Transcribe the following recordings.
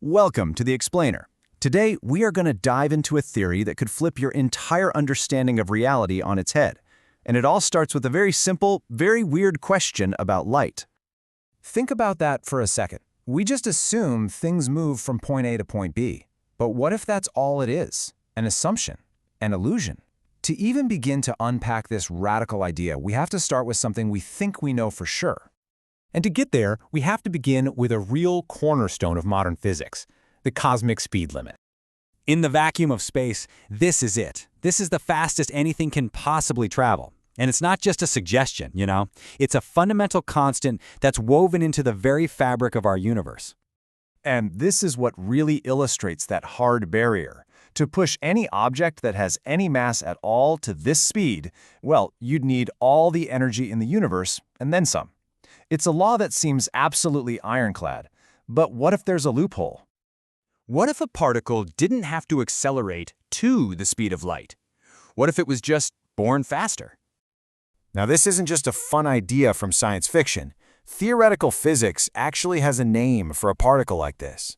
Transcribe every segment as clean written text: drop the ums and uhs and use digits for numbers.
Welcome to The Explainer. Today, we are going to dive into a theory that could flip your entire understanding of reality on its head. And it all starts with a very simple, very weird question about light. Think about that for a second. We just assume things move from point A to point B. But what if that's all it is? An assumption, an illusion? To even begin to unpack this radical idea, we have to start with something we think we know for sure. And to get there, we have to begin with a real cornerstone of modern physics, the cosmic speed limit. In the vacuum of space, this is it. This is the fastest anything can possibly travel. And it's not just a suggestion, you know? It's a fundamental constant that's woven into the very fabric of our universe. And this is what really illustrates that hard barrier. To push any object that has any mass at all to this speed, well, you'd need all the energy in the universe and then some. It's a law that seems absolutely ironclad. But what if there's a loophole? What if a particle didn't have to accelerate to the speed of light? What if it was just born faster? Now, this isn't just a fun idea from science fiction. Theoretical physics actually has a name for a particle like this.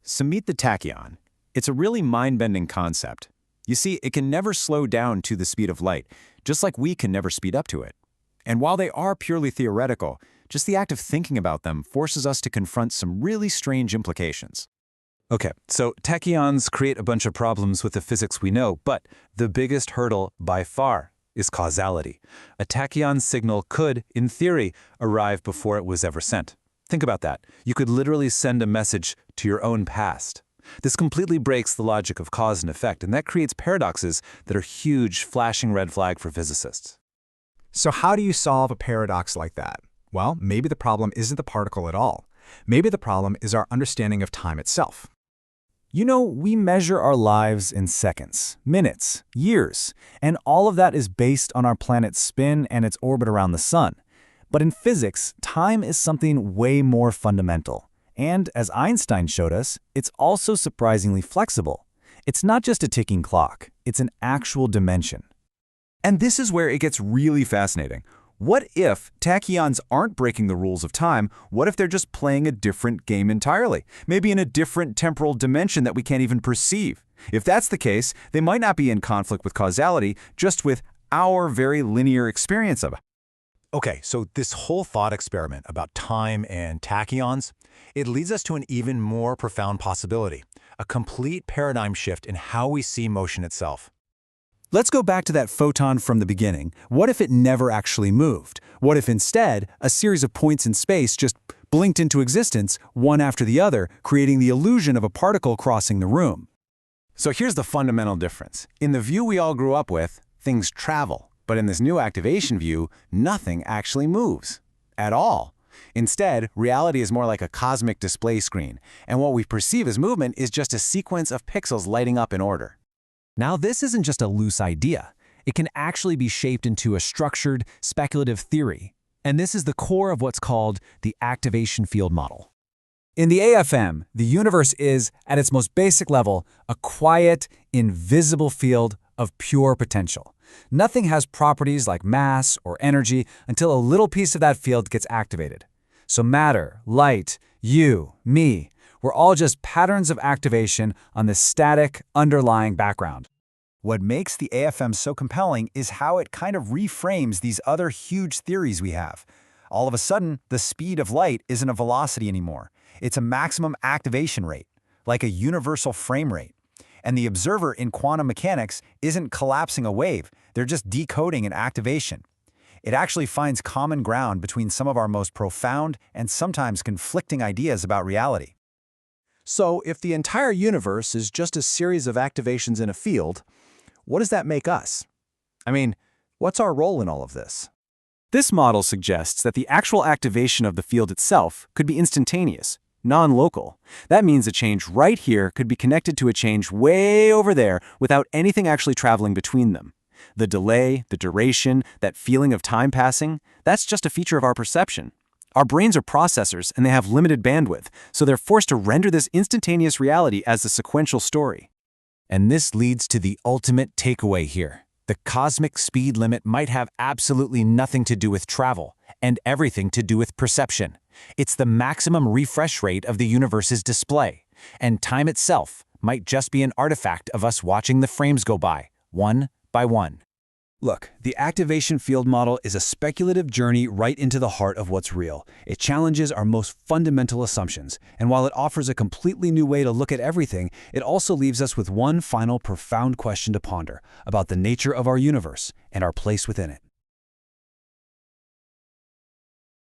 So meet the tachyon. It's a really mind-bending concept. You see, it can never slow down to the speed of light, just like we can never speed up to it. And while they are purely theoretical, just the act of thinking about them forces us to confront some really strange implications. Okay, so tachyons create a bunch of problems with the physics we know, but the biggest hurdle by far is causality. A tachyon signal could, in theory, arrive before it was ever sent. Think about that. You could literally send a message to your own past. This completely breaks the logic of cause and effect, and that creates paradoxes that are huge, flashing red flag for physicists. So how do you solve a paradox like that? Well, maybe the problem isn't the particle at all. Maybe the problem is our understanding of time itself. You know, we measure our lives in seconds, minutes, years, and all of that is based on our planet's spin and its orbit around the sun. But in physics, time is something way more fundamental. And as Einstein showed us, it's also surprisingly flexible. It's not just a ticking clock, it's an actual dimension. And this is where it gets really fascinating. What if tachyons aren't breaking the rules of time? What if they're just playing a different game entirely? Maybe in a different temporal dimension that we can't even perceive. If that's the case, they might not be in conflict with causality, just with our very linear experience of it. Okay, so this whole thought experiment about time and tachyons, it leads us to an even more profound possibility, a complete paradigm shift in how we see motion itself. Let's go back to that photon from the beginning. What if it never actually moved? What if instead, a series of points in space just blinked into existence, one after the other, creating the illusion of a particle crossing the room? So here's the fundamental difference. In the view we all grew up with, things travel. But in this new activation view, nothing actually moves. At all. Instead, reality is more like a cosmic display screen, and what we perceive as movement is just a sequence of pixels lighting up in order. Now, this isn't just a loose idea. It can actually be shaped into a structured, speculative theory. And this is the core of what's called the activation field model. In the AFM, the universe is, at its most basic level, a quiet, invisible field of pure potential. Nothing has properties like mass or energy until a little piece of that field gets activated. So matter, light, you, me, we're all just patterns of activation on this static, underlying background. What makes the AFM so compelling is how it kind of reframes these other huge theories we have. All of a sudden, the speed of light isn't a velocity anymore. It's a maximum activation rate, like a universal frame rate. And the observer in quantum mechanics isn't collapsing a wave, they're just decoding an activation. It actually finds common ground between some of our most profound and sometimes conflicting ideas about reality. So, if the entire universe is just a series of activations in a field, what does that make us? I mean, what's our role in all of this? This model suggests that the actual activation of the field itself could be instantaneous, non-local. That means a change right here could be connected to a change way over there without anything actually traveling between them. The delay, the duration, that feeling of time passing, that's just a feature of our perception. Our brains are processors and they have limited bandwidth, so they're forced to render this instantaneous reality as a sequential story. And this leads to the ultimate takeaway here. The cosmic speed limit might have absolutely nothing to do with travel and everything to do with perception. It's the maximum refresh rate of the universe's display. And time itself might just be an artifact of us watching the frames go by, one by one. Look, the activation field model is a speculative journey right into the heart of what's real. It challenges our most fundamental assumptions, and while it offers a completely new way to look at everything, it also leaves us with one final profound question to ponder about the nature of our universe and our place within it.